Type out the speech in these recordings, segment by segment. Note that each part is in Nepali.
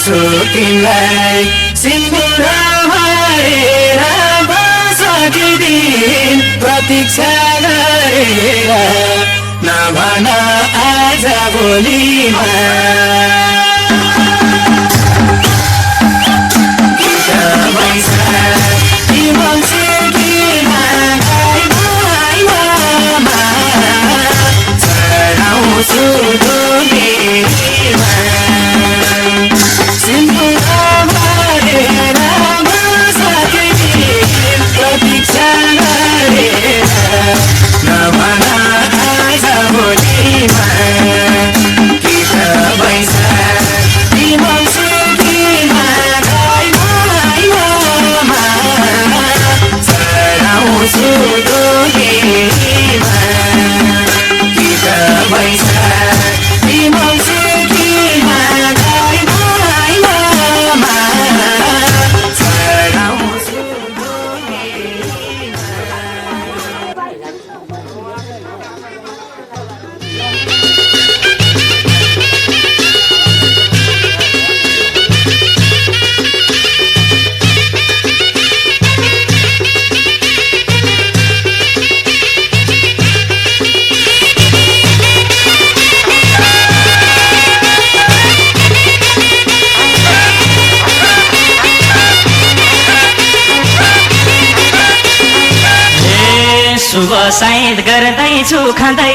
छु तिमीलाई सिन्दुर भरेर बसकी दिन प्रतीक्षा गरेर नभन आज भोलिमा शुभ साइत गर्दैछु खाँदै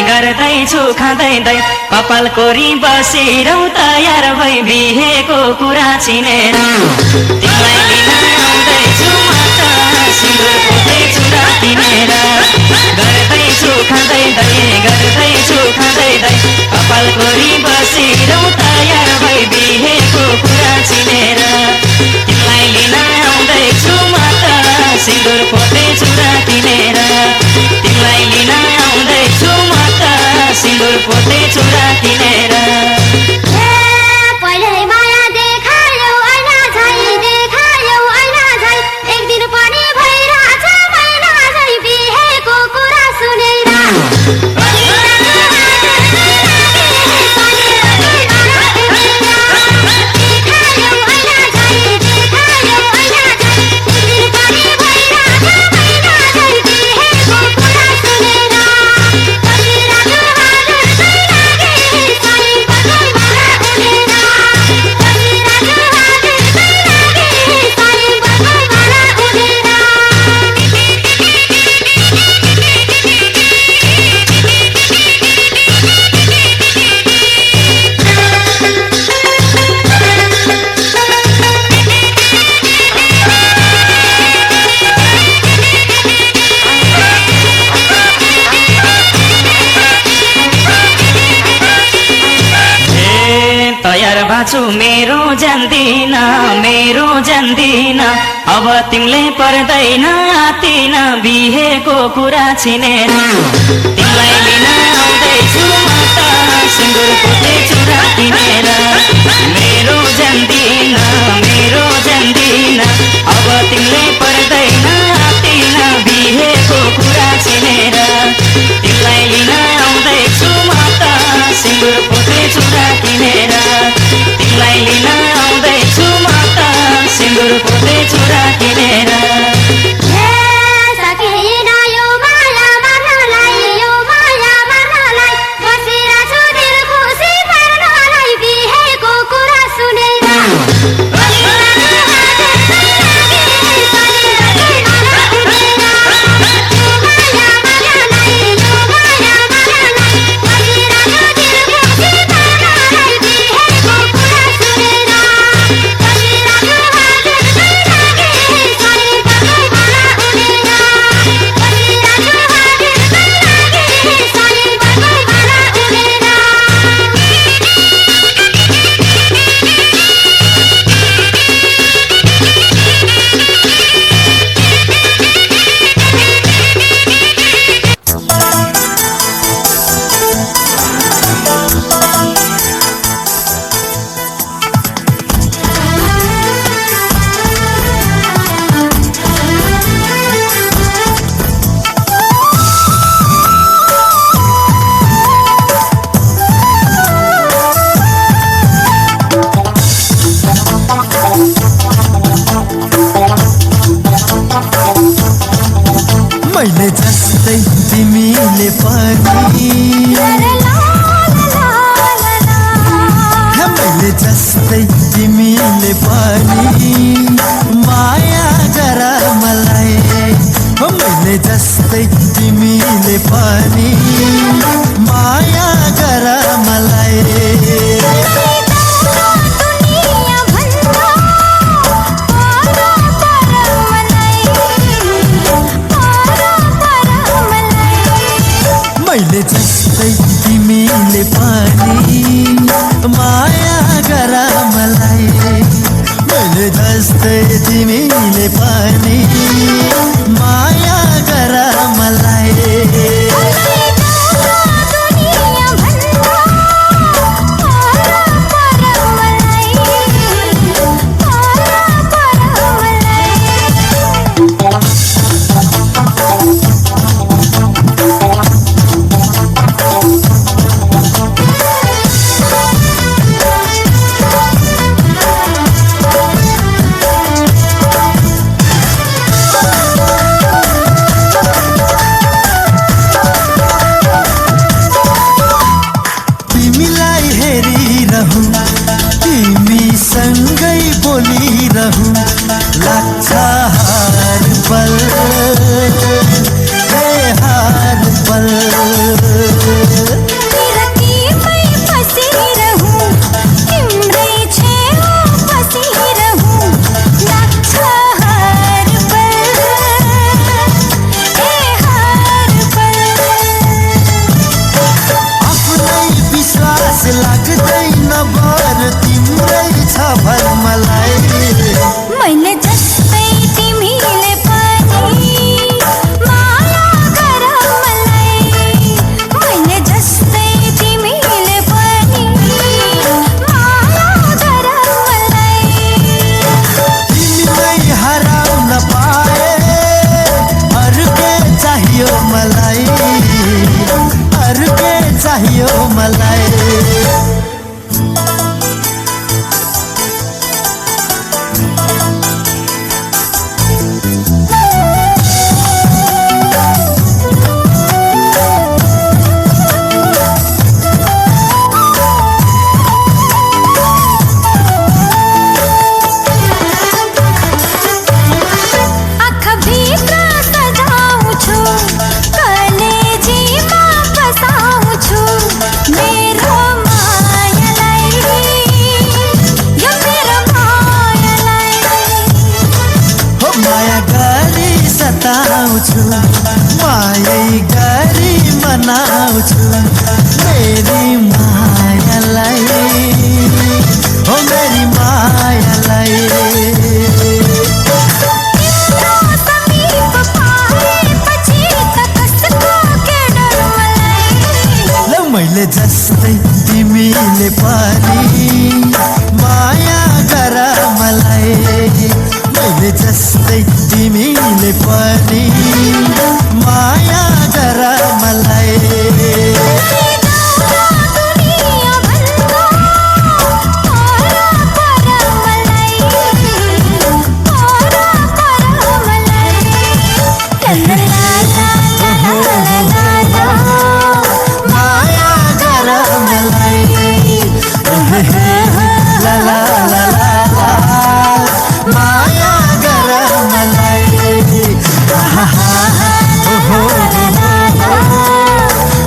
गर्दैछु खाँदै कपाल कोरी बसिरौ तयार भई बिहेको कुरा चिनेर तिमीलाई लिन आउँदैछु म त सिन्दुर पोते चुरा किनेर गर्दैछु खाँदै गर्दैछु खाँदै कपाल कोरी बसिरौ तयार भई बिहेको कुरा चिनेर तिमीलाई लिन आउँदैछु म त सिन्दुर पोते चुरा किनेर तिमीलाई लिन आउँदैछु म त सिन्दुर पोते चुरा किनेर बाछु मेरो जान्दिन अब तिमीले पर्दैन आतिन बिहेको कुरा छिनेर तिमीलाई लिन आउँदैछु म त सिन्दुर पोते चुरा किनेर मेरो जान्दिन अब तिमीले पर्दैन आतिन बिहेको कुरा छिनेर तिमीलाई लिन आउँदैछु म त सिन्दुर पोते चुरा किनेर तिमीलाई लिन आउँदैछु म त सिन्दुर पोते चुरा किनेर बसिरहेछु दिल खुसी पार्नलाई पनि माया गर मलाई हो मैले जस्तै तिमीले पनि माया गर मलाई मैले जस्तै तिमीले पनि माया गर मलाई मैले जस्तै तिमीले पनि माया गर मलाई सँगै बोलिरहूं लाग्छ हर पल हे हर पल लाग्दैन भर तिम्रै छ भर मलाई मैले जस्तै तिमीले पनि माया गर मलाई मैले जस्तै तिमीले पनि माया गर मलाई तिमीलाई हराउन पाए अरु के चाहियो मलाई अरु के चाहियो मलाई मायै गरी मनाउँछु मेरी मायालाई हो मेरी मायालाई ल मैले जस्तै तिमीले पनि माया गर मलाई मैले जस्तै तिमीले पनि माया गर मलाई ला ला ला ला माया गर मलाई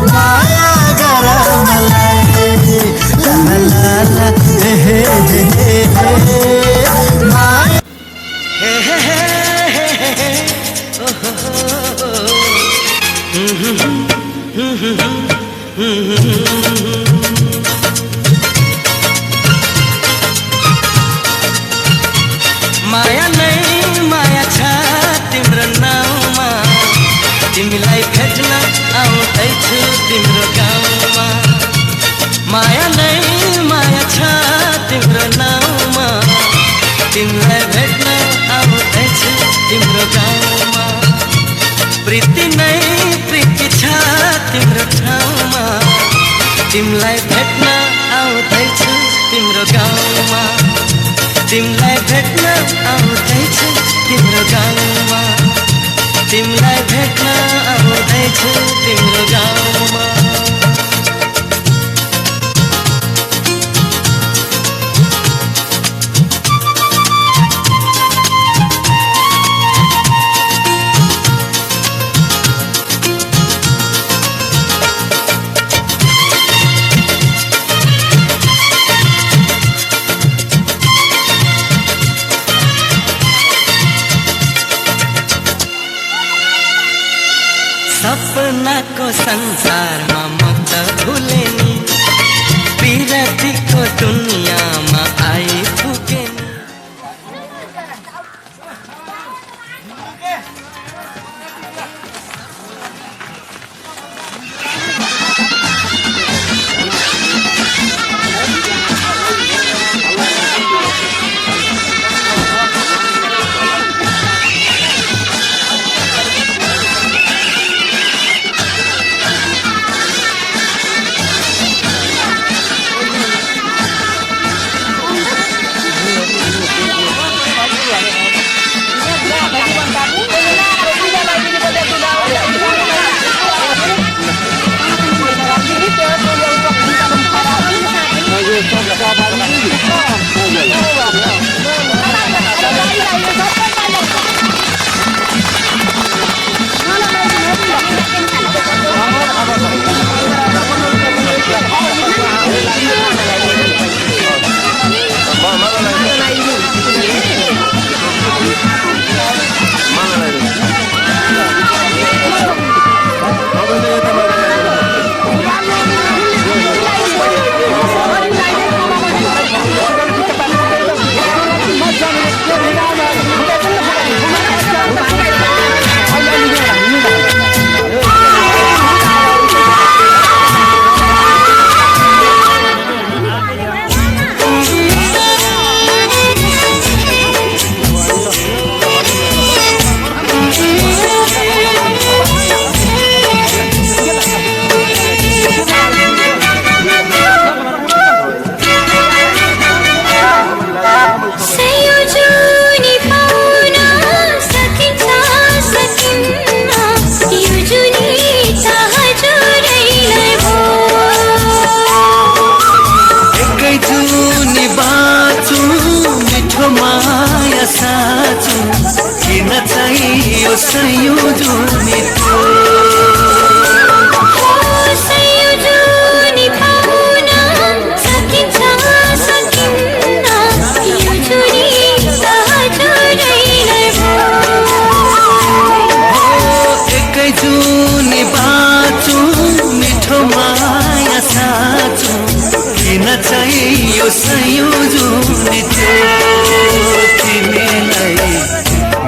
माया गर मलाई ला ला ला हे हे हे माया हे हे हे माया नै माया छ तिम्रो नाउँमा तिमीलाई भेट्न आउँदैछु तिम्रो गाउँमा माया नै माया छ तिम्रो नाउँमा तिमीलाई भेट्न आउँदैछु तिम्रो गाउँमा प्रीति नै प्रीति छ तिम्रो ठाउँमा तिमीलाई भेट्न आउँदैछु तिम्रो गाउँमा तिमीलाई भेट्न आउँदैछु तिम्रो गाउँमा तिमीलाई भेट्न आउँदैछु तिम्रो गाउँमा को संसारमा म त भुले नि विरतीको दुनियाँमा आइपुगे नि।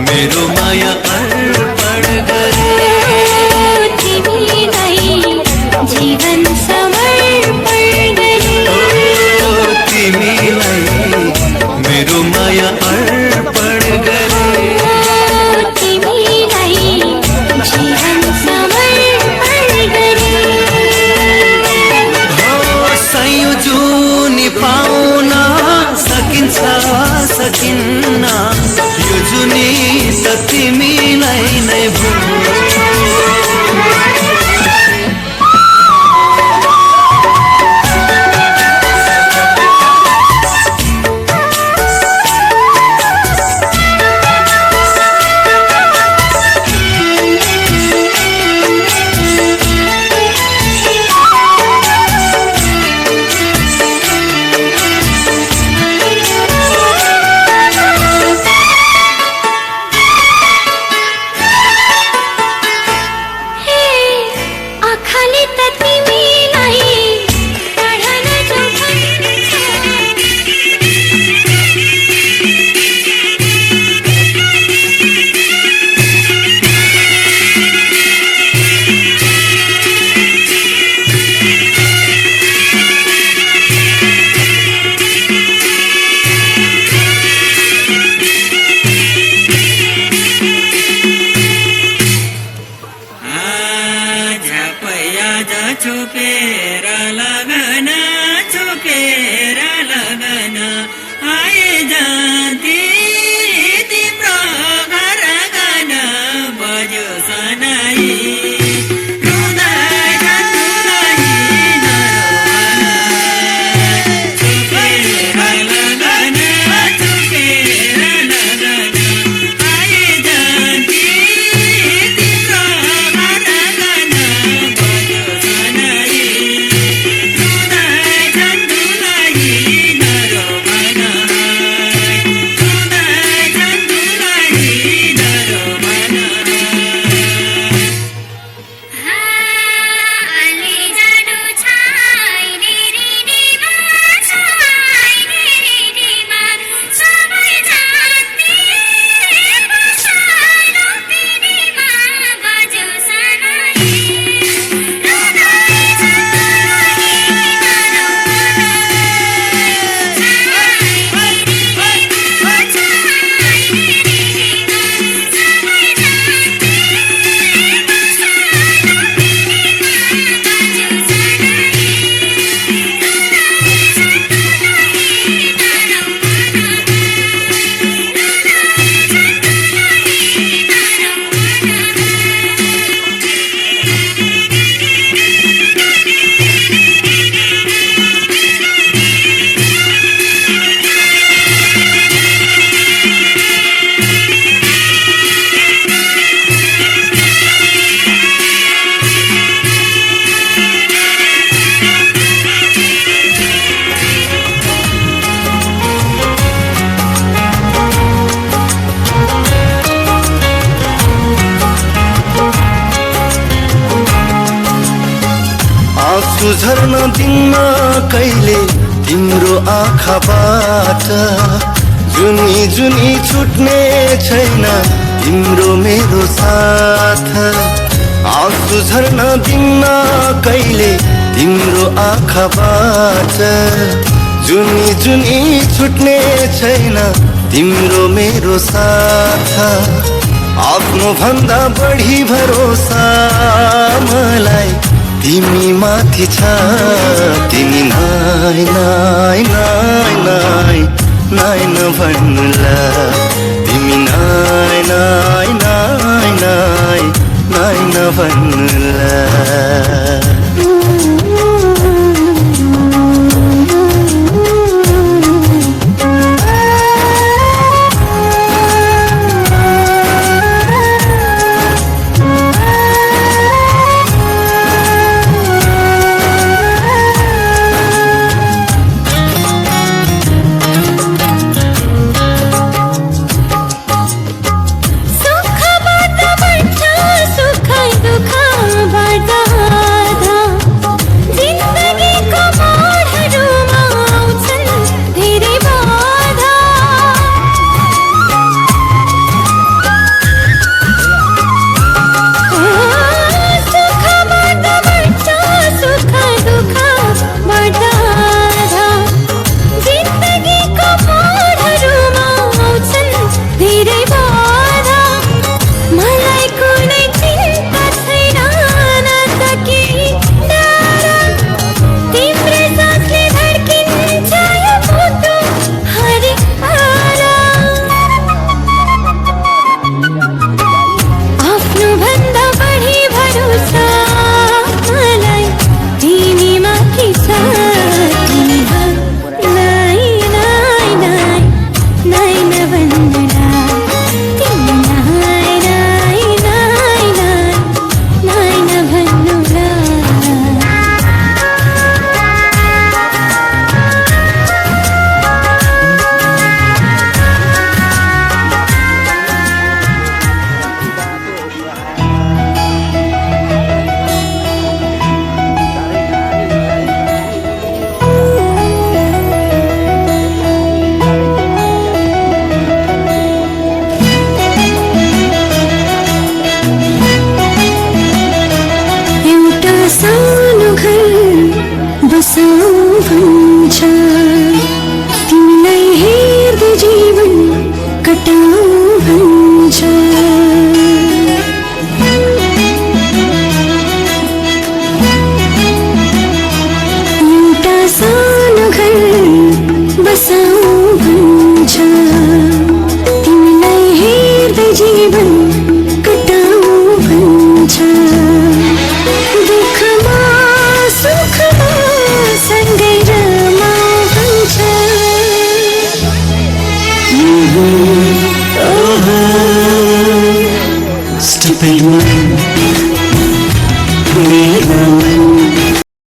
मेरो माया अर्पण गरे तिमीलाई जीवन समर्पण गरे तिमीलाई मेरो माया अर्पण गरे तिमीलाई जीवन समर्पण गरे सयौं जुनी पाउन सकिन्छ सकिन्न यो जुनी त तिमीलाई नै भो। आँसु झर्न दिन्न कहिले तिम्रो आँखाबाट जुनी जुनी छुट्ने छैन तिम्रो मेरो साथ आँसु झर्न दिन्न कहिले तिम्रो आँखाबाट जुनी जुनी छुट्ने छैन तिम्रो मेरो साथ आफ्नो भन्दा बढी भरोसा मलाई तिमी माथि छ तिमी नाइ नाइ नाइ नाइ नाइ नभन्नुला तिमी नाइ नाइ नाइ नाइ नाइ नभन्नुला